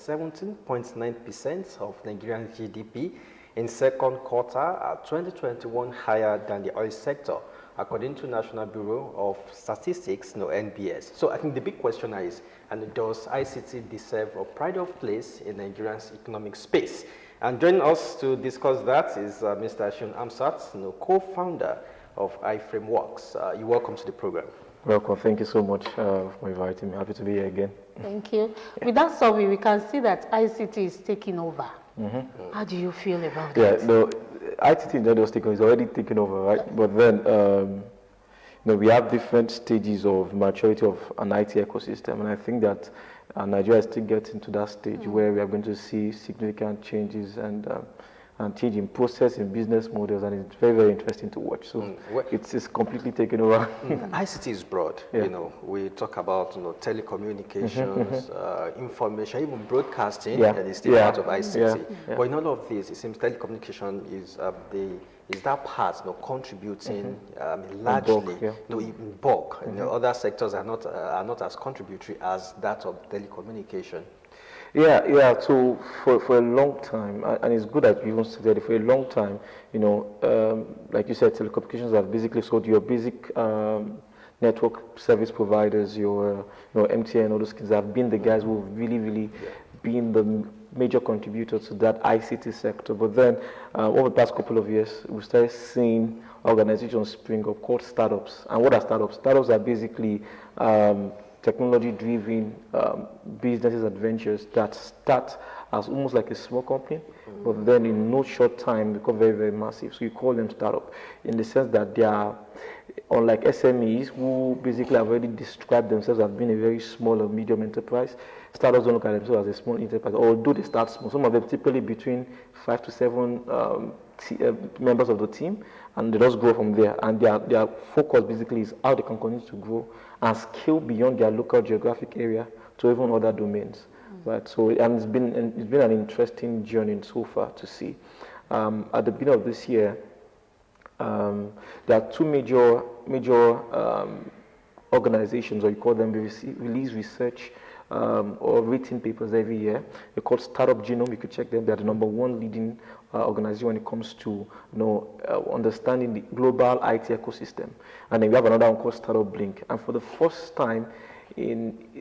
17.9% of Nigerian GDP in second quarter 2021, higher than the oil sector, according to National Bureau of Statistics, NBS. So I think the big question is, and does ICT deserve a pride of place in Nigeria's economic space? And joining us to discuss that is Mr. SEUN HAMZAT, co-founder of iFrameworks. You're welcome to the program. Welcome. Thank you so much for inviting me. Happy to be here again. Thank you. With that survey, we can see that ICT is taking over. How do you feel about that? Yeah, no, ICT in general is already taking over, right? But then, we have different stages of maturity of an IT ecosystem, and I think that Nigeria is still getting to that stage where we are going to see significant changes and change in process, in business models, and it's very, very interesting to watch. So it's completely taken over. ICT is broad. We talk about telecommunications, information, even broadcasting, that is still part of ICT. But in all of this, it seems telecommunication is that part contributing largely in bulk. Other sectors are not as contributory as that of telecommunication. Yeah. So for a long time, and it's good that you even said that for a long time, like you said, telecommunications have basically sold your basic network service providers, your MTN, all those kids have been the guys who have really been the major contributor to that ICT sector. But then over the past couple of years, we started seeing organizations spring up called startups. And what are startups? Startups are basically technology-driven businesses and ventures that start as almost like a small company, but then in no short time become very, very massive. So you call them startup in the sense that they are, unlike SMEs who basically have already described themselves as being a very small or medium enterprise. Startups don't look at themselves as a small enterprise, although they start small. Some of them typically between 5 to 7 members of the team, and they just grow from there. And their focus basically is how they can continue to grow and scale beyond their local geographic area to even other domains. Right. So it's been an interesting journey so far to see. At the beginning of this year, there are two major organizations, or you call them, release research or written papers every year. They're called Startup Genome. You could check them. They're the #1 leading organization when it comes to understanding the global IT ecosystem. And then we have another one called Startup Blink. And for the first time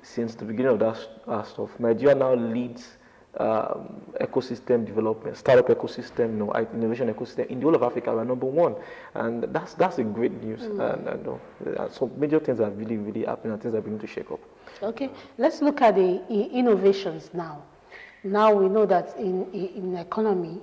since the beginning of that stuff, Nigeria now leads ecosystem development, startup ecosystem, innovation ecosystem in the whole of Africa. We're #1, and that's a great news. And so major things are really, really happening, and things are beginning to shake up. Okay, let's look at the innovations now. Now we know that in economy,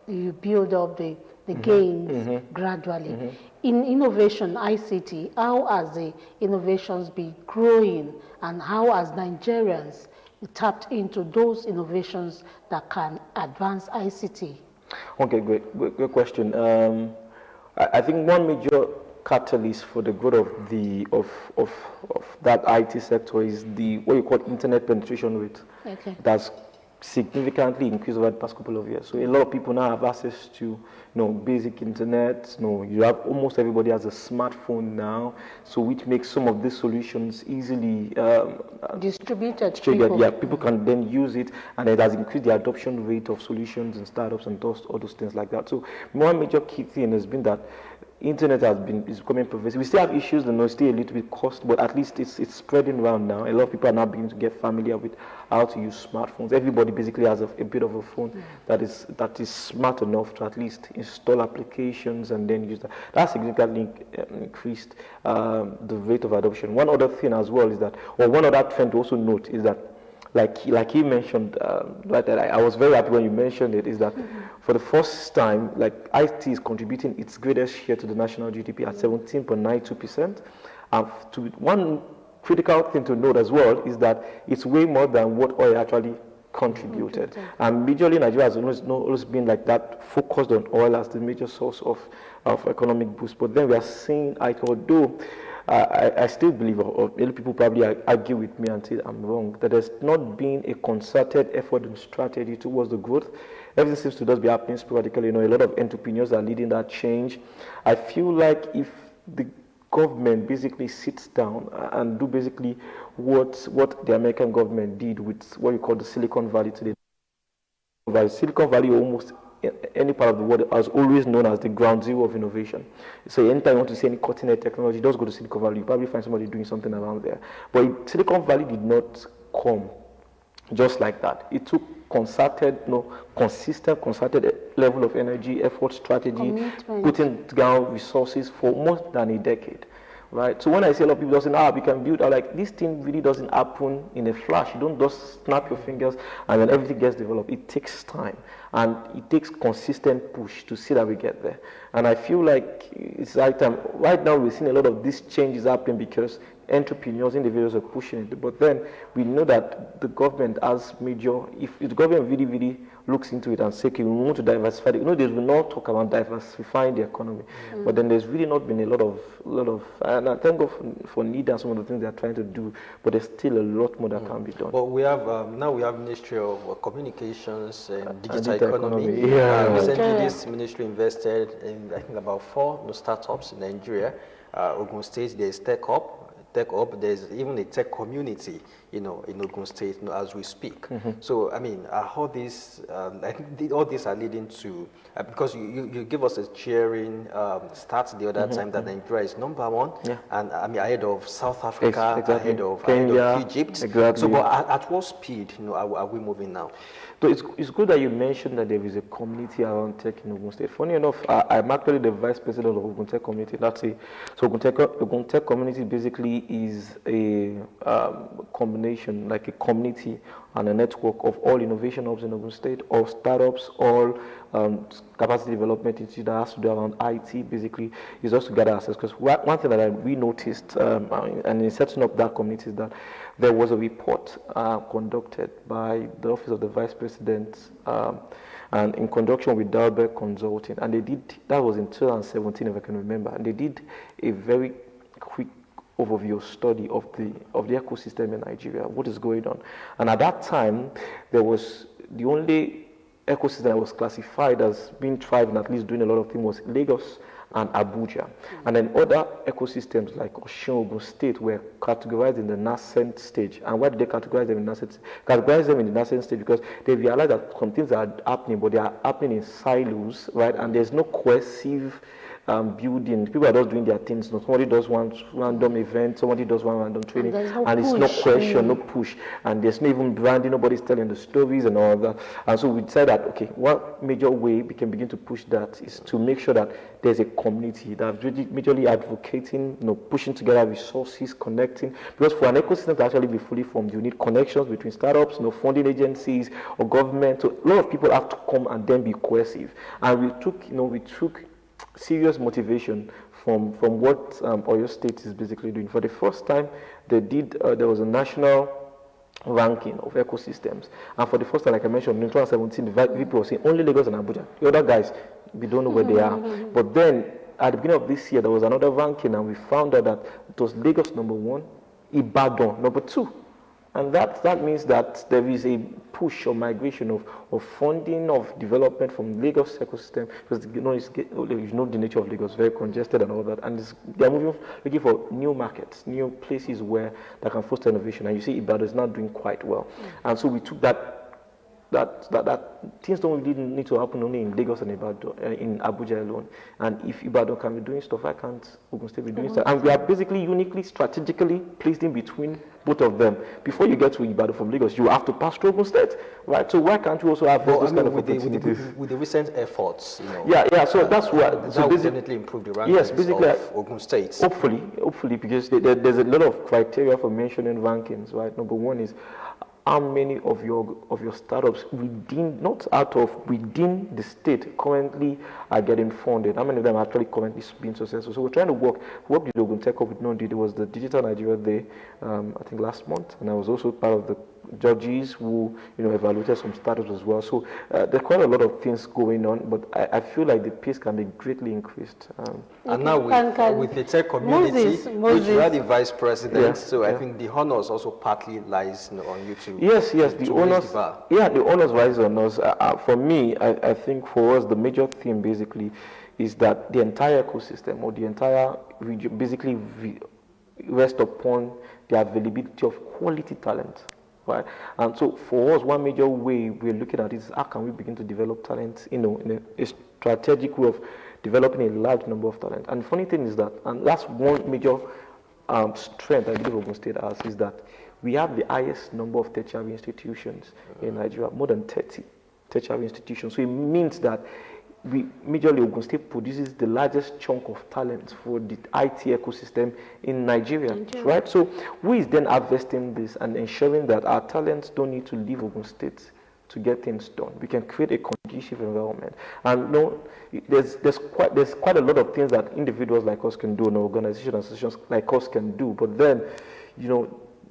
you build up the gains gradually. In innovation, ICT, how has the innovations been growing, and how has Nigerians tapped into those innovations that can advance ICT? Okay, great question. I think one major catalyst for the growth of that IT sector is what you call internet penetration rate. Okay. That's significantly increased over the past couple of years. So a lot of people now have access to basic internet. You have almost everybody has a smartphone now, so which makes some of these solutions easily distributed. People can then use it, and it has increased the adoption rate of solutions and startups and all those things like that. So one major key thing has been that internet is becoming pervasive. We still have issues, still a little bit cost, but at least it's spreading around now. A lot of people are now beginning to get familiar with how to use smartphones. Everybody basically has a bit of a phone that is smart enough to at least install applications and then use that. That significantly increased the rate of adoption. One other thing as well is that, or one other trend to also note is that, like he mentioned, I was very happy when you mentioned it, is that for the first time, IT is contributing its greatest share to the national GDP at 17.92%. One critical thing to note as well is that it's way more than what oil actually contributed. And majorly Nigeria has always been like that, focused on oil as the major source of economic boost. But then we are seeing, although I still believe, or many people probably argue with me until I'm wrong, that there's not been a concerted effort and strategy towards the growth. Everything seems to just be happening sporadically. A lot of entrepreneurs are leading that change. I feel like if the government basically sits down and do basically what the American government did with what you call the Silicon Valley today. Silicon Valley, almost any part of the world, has always known as the ground zero of innovation. So anytime you want to see any cutting-edge technology, just go to Silicon Valley. You probably find somebody doing something around there. But Silicon Valley did not come just like that. It took consistent concerted level of energy, effort, strategy, putting down resources for more than a decade. Right. So when I see a lot of people saying, we can build, I'm like, this thing really doesn't happen in a flash. You don't just snap your fingers and then everything gets developed. It takes time and it takes consistent push to see that we get there. And I feel like it's right time. Right now we're seeing a lot of these changes happening because entrepreneurs, individuals are pushing it. But then we know that the government has major, if the government really looks into it and say, okay, we want to diversify. They will not talk about diversifying the economy. But then there's really not been a lot of, and I thank God for Newdawn and some of the things they're trying to do, but there's still a lot more that can be done. But we have, now we have Ministry of Communications and Digital Economy. Yeah. Recently this ministry invested in, I think, about 4 startups in Nigeria. Ogun State, there's Tech Up, there's even a tech community, in Ogun State, as we speak. So, I mean, all these are leading to, because you give us a cheering stats the other time that Nigeria is #1, and I mean, ahead of South Africa, exactly. ahead of Egypt. Exactly. So, but at what speed, are we moving now? So it's good that you mentioned that there is a community around tech in Ogun State. Funny enough, I'm actually the vice president of Ogun Tech Community. So Ogun Tech Community basically is a combination, like a community and a network of all innovation hubs in Ogun State, all startups, all capacity development institute that has to do around IT. Basically, is just to gather access. Because one thing that we noticed, and in setting up that community, is that there was a report conducted by the Office of the Vice President and in conjunction with Dalberg Consulting, and they did, that was in 2017 if I can remember, and they did a very quick overview study of the ecosystem in Nigeria, what is going on. And at that time, there was the only ecosystem that was classified as being thriving, at least doing a lot of things, was Lagos and Abuja. And then other ecosystems like Ogun State were categorized in the nascent stage. And why did they categorize them in nascent? Categorize them in the nascent stage because they realized that some things are happening, but they are happening in silos, right? And there's no cohesive building. People are just doing their things. Somebody does one random event, somebody does one random training, and it's no question, no push, and there's no even branding. Nobody's telling the stories and all of that. And so we decided that, okay, one major way we can begin to push that is to make sure that there's a community that's really majorly advocating, pushing together resources, connecting. Because for an ecosystem to actually be fully formed, you need connections between startups, funding agencies or government. So a lot of people have to come and then be cohesive. And we took serious motivation from what Oyo State is basically doing. For the first time, there was a national ranking of ecosystems, and for the first time, like I mentioned, in 2017, the VP was saying only Lagos and Abuja. The other guys, we don't know where they are. But then, at the beginning of this year, there was another ranking, and we found out that it was Lagos #1, Ibadan #2. And that means that there is a push or migration of funding of development from Lagos ecosystem, because the nature of Lagos, very congested and all that, and they're looking for new markets, new places where they can foster innovation. And you see Ibadan is not doing quite well. And so we took that things don't really need to happen only in Lagos and Ibadan, in Abuja alone. And if Ibadan can be doing stuff, why can't Ogun State be doing stuff? And we are basically uniquely, strategically placed in between both of them. Before you get to Ibadan from Lagos, you have to pass through Ogun State, right? So why can't we also have those kind of opportunities? With the recent efforts, Yeah. So that's what. That will definitely improve the rankings of Ogun State. Hopefully, because there's a lot of criteria for mentioning rankings, right? Number one is how many of your startups within the state currently are getting funded? How many of them are actually currently being successful? So we're trying to work with Ogun Tech Up with Newdawn. It was the Digital Nigeria Day, I think last month, and I was also part of the judges who evaluated some startups as well. So there's quite a lot of things going on, but I feel like the pace can be greatly increased. And now with the tech community, which you are the vice president, I think the honors also partly lies on you too. Yes, the honors. The honors lies on us. For me, I think for us the major theme basically is that the entire ecosystem or the entire region basically rests upon the availability of quality talent, right? And so for us, one major way we're looking at is how can we begin to develop talent, in a strategic way of developing a large number of talent. And the funny thing is that, and that's one major strength I believe Ogun State has, is that we have the highest number of tertiary institutions in Nigeria, more than 30 tertiary institutions. So it means that majorly Ogun State produces the largest chunk of talent for the IT ecosystem in Nigeria, right? So who is then harvesting this and ensuring that our talents don't need to leave Ogun State to get things done? We can create a conducive environment. And there's quite a lot of things that individuals like us can do, and organizations and associations like us can do. But then,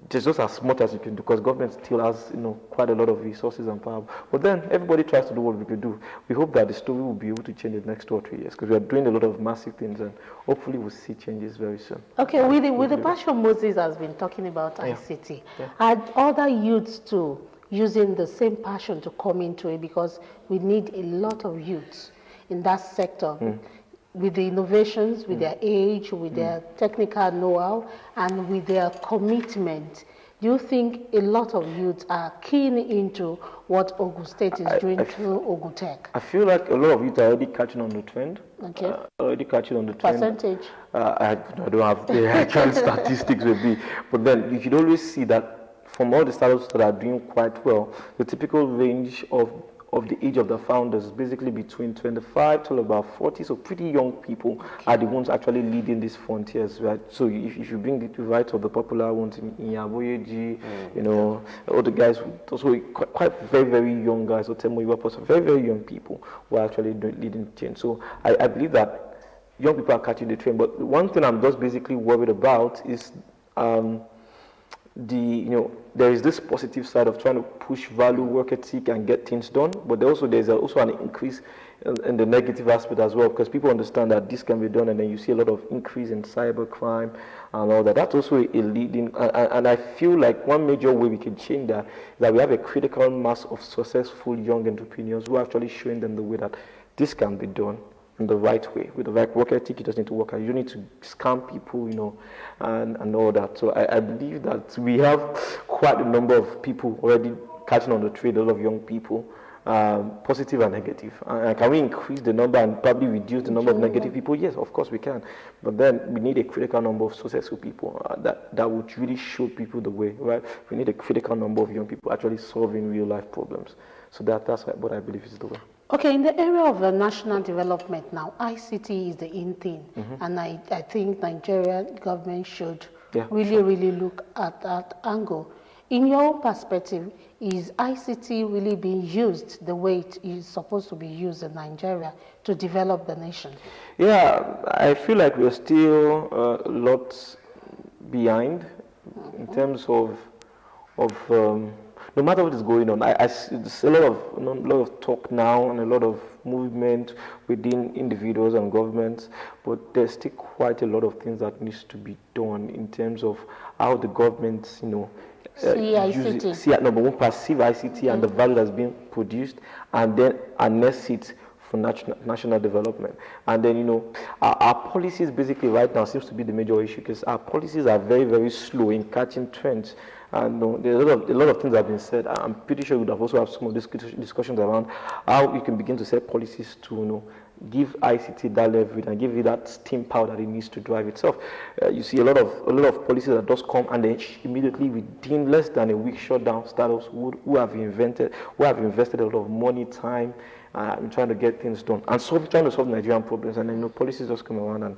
there's just as much as you can do, because government still has, quite a lot of resources and power. But then everybody tries to do what we can do. We hope that the story will be able to change in the next 2 or 3 years, because we are doing a lot of massive things, and hopefully we'll see changes very soon. Okay, with the passion Moses has been talking about ICT, are other youths too using the same passion to come into it? Because we need a lot of youths in that sector. With the innovations, with their age, with their technical know-how, and with their commitment. Do you think a lot of youths are keen into what Ogun State is doing through Ogun Tech? I feel like a lot of youth are already catching on the trend. Okay. Already catching on the trend. Percentage? I don't have the actual statistics with me, but then you should always see that from all the startups that are doing quite well, the typical range of the age of the founders is basically between 25 to about 40, so pretty young people are the ones actually leading these frontiers, right? So if you bring the right of the popular ones in Abeokuta, all the guys, also quite very, very young guys, or very, very young people who are actually leading change. So I believe that young people are catching the trend, but one thing I'm just basically worried about is there is this positive side of trying to push value, work ethic, and get things done, but there's also an increase in the negative aspect as well, because people understand that this can be done, and then you see a lot of increase in cybercrime and all that. That's also a leading, and I feel like one major way we can change that is that we have a critical mass of successful young entrepreneurs who are actually showing them the way that this can be done in the right way, with the right work ethic. It doesn't need to work out. You don't need to scam people, and all that. So I believe that we have quite a number of people already catching on the trade, a lot of young people, positive and negative. Can we increase the number and probably reduce the number of negative people? Yes, of course we can. But then we need a critical number of successful people that would really show people the way, right? We need a critical number of young people actually solving real life problems. So that's what I believe is the way. Okay, in the area of national development now, ICT is the in thing, and I think Nigerian government should really look at that angle. In your perspective, is ICT really being used the way it is supposed to be used in Nigeria to develop the nation? Yeah, I feel like we're still a lot behind in terms of no matter what is going on. There's a lot of talk now and a lot of movement within individuals and governments, but there's still quite a lot of things that needs to be done in terms of how the government, perceive ICT and the value that's being produced, and then harness it for national development. And then, our policies basically right now seems to be the major issue, because our policies are very, very slow in catching trends. And there's a lot of things that have been said. I'm pretty sure we would have also have some of these discussions around how you can begin to set policies to give ICT that leverage and give it that steam power that it needs to drive itself. You see a lot of policies that just come and then immediately within less than a week shut down startups who have invested a lot of money, time, in trying to get things done and trying to solve Nigerian problems, and then policies just come around and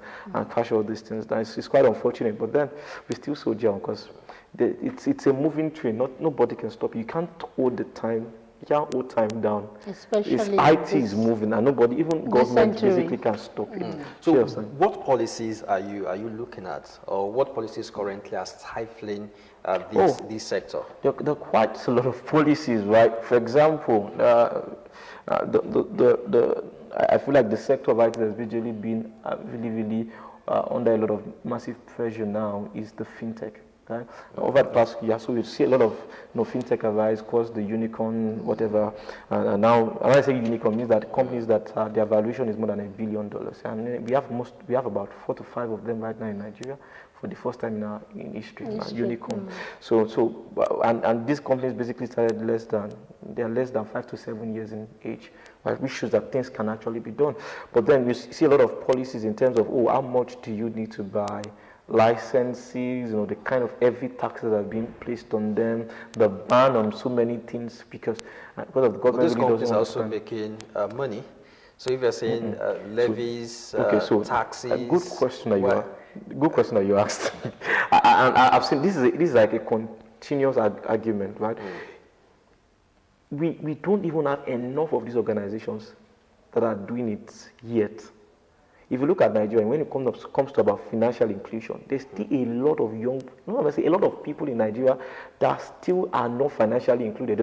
crash all these things. It's quite unfortunate, but then we still soldier on, because it's a moving train. Nobody can stop you. You can't hold the time. You can't hold time down. Especially IT is moving, and nobody, even government, basically can stop it. So, what policies are you looking at, or what policies currently are stifling this sector? There are quite a lot of policies, right? For example, I feel like the sector of IT has been really under a lot of massive pressure now is the fintech. Right? Over the past year, so we see a lot of fintech arise, cause the unicorn, whatever. And now, when I say unicorn, means that companies that their valuation is more than $1 billion. And we have about 4 to 5 of them right now in Nigeria for the first time in history. Unicorn. And these companies basically started less than 5 to 7 years in age, right? Which shows that things can actually be done. But then you see a lot of policies in terms of, how much do you need to buy? Licenses, the kind of heavy taxes that have been placed on them, the ban on so many things because of the government. But these companies are also making money. So if you're saying levies, taxes. Good question that you asked. And I've seen this is like a continuous argument, right? We don't even have enough of these organizations that are doing it yet. If you look at Nigeria, when it comes to about financial inclusion, there's still a lot of a lot of people in Nigeria that still are not financially included.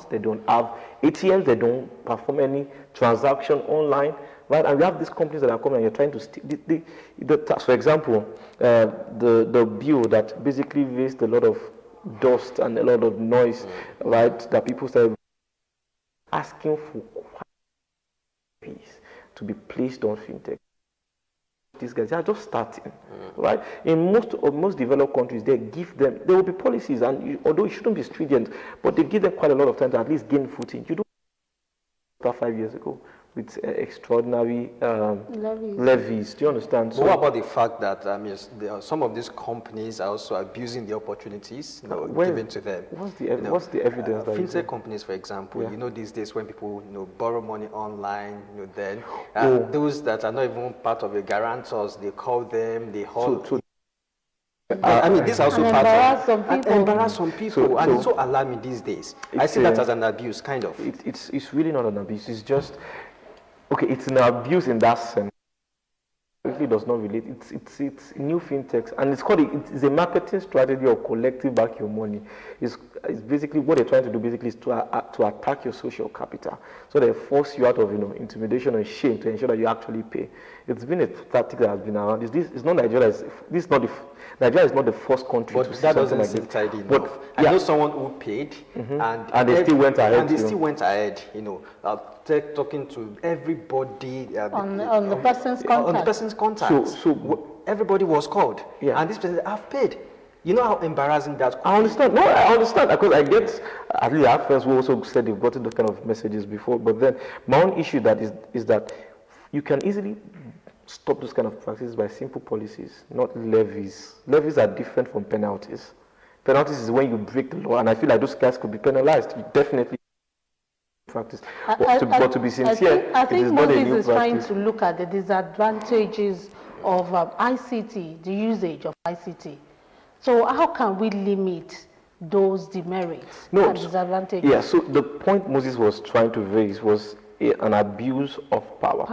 They don't have ATMs, they don't perform any transaction online, right? And we have these companies that are coming and you're trying to for example, the bill that basically raised a lot of dust and a lot of noise, right? That people started asking for peace to be placed on fintech. These guys are just starting, right? In most developed countries, there will be policies, and although it shouldn't be stringent, but they give them quite a lot of time to at least gain footing. You don't start 5 years ago with extraordinary levies. Do you understand? So what about the fact that some of these companies are also abusing the opportunities given to them? What's the evidence? Fintech companies, for example, these days when people borrow money online, then those that are not even part of the guarantors, they call them, they hold. This also embarrass some people, and it's so alarming these days. I see that as an abuse, kind of. It's really not an abuse. It's just it's an abuse in that sense. It really does not relate. It's new fintechs, and it's a marketing strategy of collecting back your money. It's basically what they're trying to do. Basically, is to attack your social capital. So they force you out of intimidation and shame to ensure that you actually pay. It's been a tactic that has been around. It's not Nigeria. Nigeria is not the first country but to see that something doesn't like seem tidy this. enough. I know someone who paid and they still went ahead. And they still went ahead. Talking to everybody on the person's contact. On the person's contact. So everybody was called, and this person I've paid. You know how embarrassing that could I understand. No, I understand because I get at least our friends who also said they've gotten those kind of messages before. But then my own issue is that you can easily stop those kind of practices by simple policies, not levies. Levies are different from penalties. Penalties is when you break the law, and I feel like those guys could be penalized. You definitely practice. But to be sincere, I think it is not a new is trying to look at the disadvantages of ICT, the usage of ICT. So how can we limit those demerits and disadvantages? Yeah, so the point Moses was trying to raise was an abuse of power.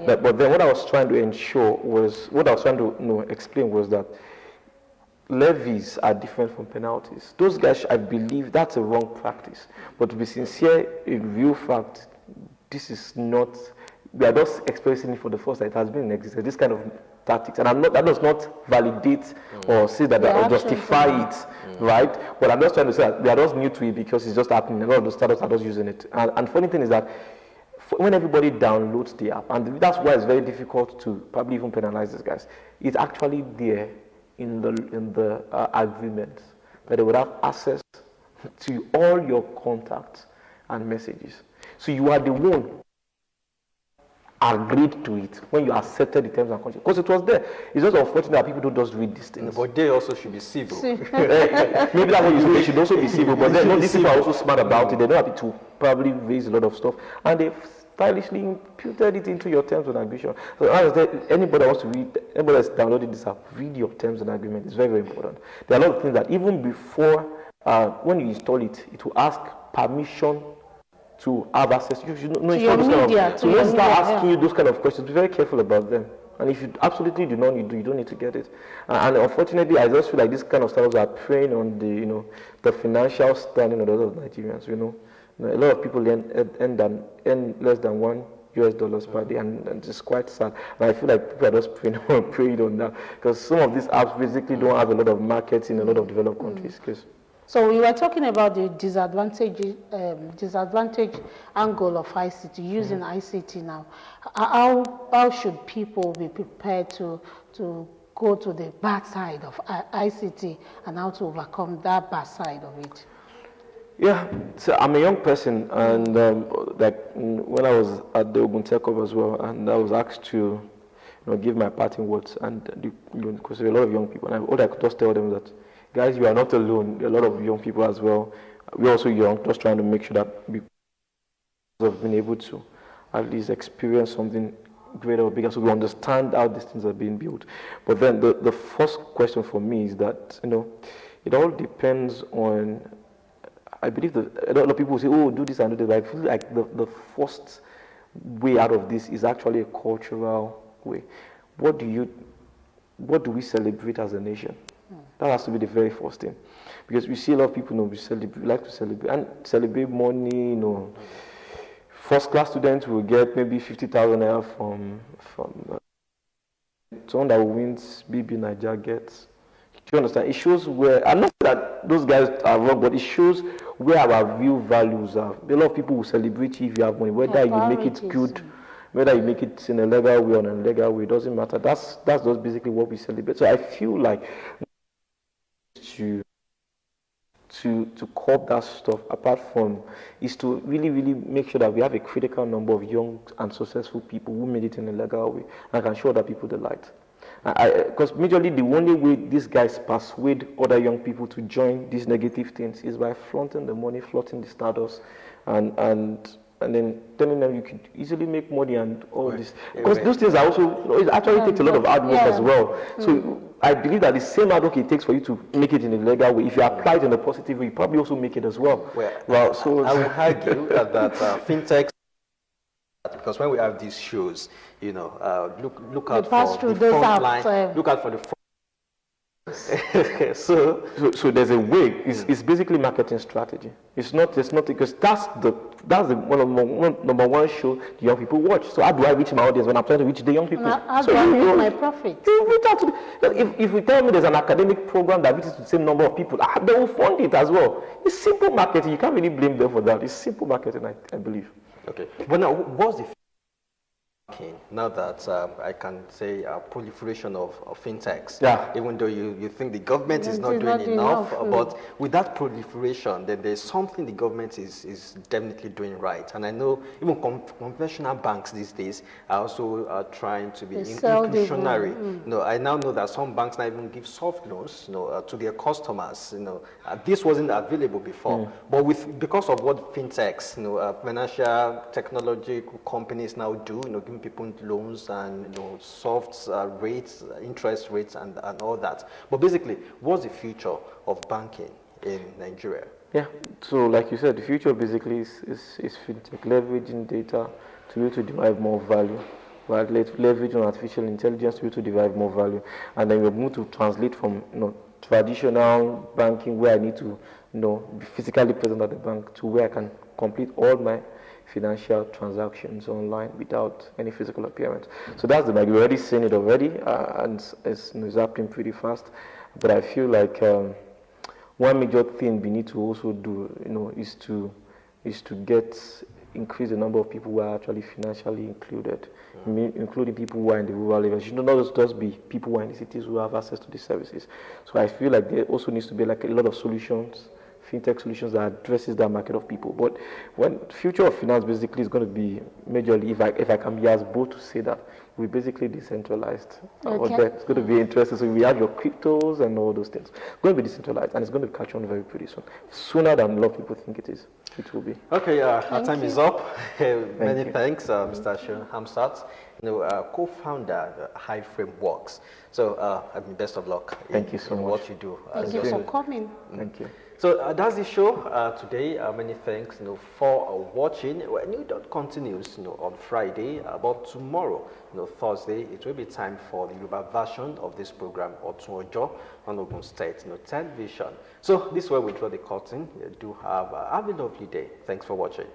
But then what I was trying to explain was that levies are different from penalties. Those guys, I believe that's a wrong practice. But to be sincere, in real fact, this is not, we are just experiencing it for the first time. It has been in existence, this kind of tactics. And that does not validate or say that or justify it, right? But I'm just trying to say that we are just new to it because it's just happening. A lot of the startups are just using it. And funny thing is that when everybody downloads the app, and that's why it's very difficult to probably even penalize these guys, it's actually there in the agreement that they would have access to all your contacts and messages. So you are the one agreed to it when you accepted the terms and conditions. Because it was there. It's just unfortunate that people don't just read these things. But they also should be civil. Maybe that's what you say. They should also be civil. But then these people are also smart about it. They know how to probably raise a lot of stuff. And they've stylishly imputed it into your terms and agreement. So anybody wants to read, anybody that's downloaded this app, read your terms and agreement. It's very, very important. There are a lot of things that even before, when you install it, it will ask permission to have access. You should know your media. So when start asking you those kind of questions, be very careful about them. And if you absolutely do not need to, you don't need to get it. And unfortunately, I just feel like this kind of startups are preying on the financial standing of the other Nigerians. A lot of people earn less than 1 US dollars per day, and it's quite sad. And I feel like people are just preying on that, because some of these apps basically don't have a lot of markets in a lot of developed countries. So we were talking about the disadvantage angle of ICT, using ICT now. How should people be prepared to go to the bad side of ICT and how to overcome that bad side of it? Yeah, so I'm a young person, and when I was at the Ogun Tech Hub as well, and I was asked to give my parting words, and because there are a lot of young people, and all I could just tell them that, guys, you are not alone. There are a lot of young people as well. We're also young, just trying to make sure that we have been able to at least experience something greater or bigger, so we understand how these things are being built. But then the first question for me is that, it all depends on, I believe that a lot of people say, oh, do this and do that. I feel like the first way out of this is actually a cultural way. What do we celebrate as a nation? That has to be the very first thing, because we see a lot of people like to celebrate money. First class students will get maybe 50,000 naira from someone that wins BB Niger gets. Do you understand? It shows where, I'm not saying that those guys are wrong, but it shows where our real values are. A lot of people will celebrate you if you have money, whether you make it good, whether you make it in a legal way or an illegal way, it doesn't matter. That's just basically what we celebrate. So I feel like to curb that stuff, apart from, is to really, really make sure that we have a critical number of young and successful people who made it in a legal way and can show other people the light. Because majorly the only way these guys persuade other young people to join these negative things is by flaunting the money, flaunting the status, and then telling them you could easily make money and all this. Because those things are also, it actually takes a lot of hard work as well. So I believe that the same hard work it takes for you to make it in a legal way, if you apply it in a positive way, you probably also make it as well. So I will argue that fintech, because when we have these shows, look out for the front line, look out for the front. so there's a way. It's basically marketing strategy. It's not because that's the number one show the young people watch. So how do I reach my audience when I'm trying to reach the young people? How do I make my profit? You reach out to if you tell me there's an academic program that reaches the same number of people, they will fund it as well. It's simple marketing. You can't really blame them for that. It's simple marketing, I believe. Okay, but now what's the now that I can say proliferation of fintechs, even though you think the government is not doing enough, but with that proliferation, then there's something the government is definitely doing right. And I know even conventional banks these days are also trying to be inclusionary. I now know that some banks now even give soft loans, to their customers. This wasn't available before, but because of what fintechs, financial technology companies now do, giving people loans and soft rates, interest rates, and all that. But basically, what's the future of banking in Nigeria? Yeah, so like you said, the future basically is fintech, leveraging data to be able to derive more value, right? Leveraging artificial intelligence to be able to derive more value, and then we're going to translate from traditional banking where I need to be physically present at the bank to where I can complete all my financial transactions online without any physical appearance. So that's the we're already seeing it already, and it's happening pretty fast. But I feel like one major thing we need to also do, is to increase the number of people who are actually financially included, including people who are in the rural areas. Not just be people who are in the cities who have access to these services. So I feel like there also needs to be like a lot of solutions, fintech solutions that addresses that market of people. But when future of finance basically is going to be majorly, if I can be as bold to say that, we're basically decentralized. It's going to be interesting. So we have your cryptos and all those things. It's going to be decentralized, and it's going to catch on very pretty soon. Sooner than a lot of people think it is. It will be. Okay, our time is up. Many thanks, Mr. SEUN HAMZAT, co-founder of High Frameworks. So, best of luck. Thank you so much. What you do. Thank you for coming. Thank you. So that's the show today. Many thanks, for watching. Newdawn continues, on Friday. About tomorrow, Thursday, it will be time for the Yoruba version of this program, Ojo on Ogun State, television. So this is where we draw the curtain. Do have a lovely day. Thanks for watching.